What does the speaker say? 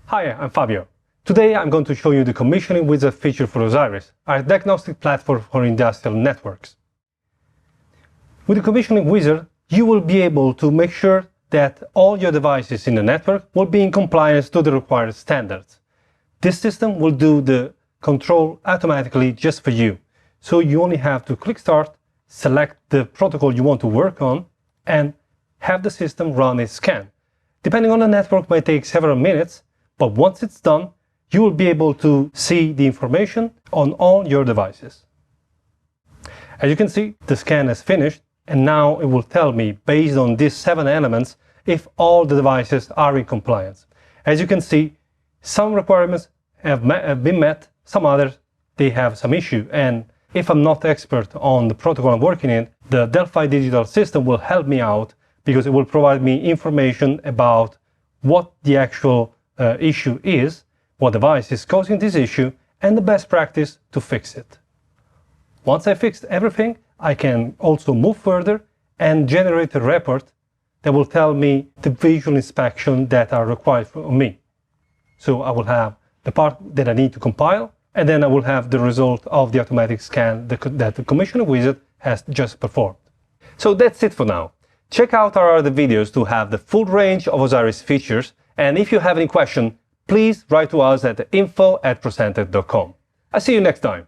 Hi, I'm Fabio. Today I'm going to show you the commissioning wizard feature for Osiris, our diagnostic platform for industrial networks. With the commissioning wizard, you will be able to make sure that all your devices in the network will be in compliance to the required standards. This system will do the control automatically just for you. So you only have to click Start, select the protocol you want to work on, and have the system run a scan. Depending on the network, it might take several minutes, but once it's done, you will be able to see the information on all your devices. As you can see, the scan is finished, and now it will tell me, based on these 7 elements, if all the devices are in compliance. As you can see, some requirements have been met, some others, they have some issue, and if I'm not expert on the protocol I'm working in, the Delphi digital system will help me out because it will provide me information about what the actual issue is, what device is causing this issue, and the best practice to fix it. Once I fixed everything, I can also move further and generate a report that will tell me the visual inspection that are required from me. So I will have the part that I need to compile, and then I will have the result of the automatic scan that the commissioning wizard has just performed. So that's it for now. Check out our other videos to have the full range of Osiris features, and if you have any question, please write to us at info@prosentec.com. I'll see you next time.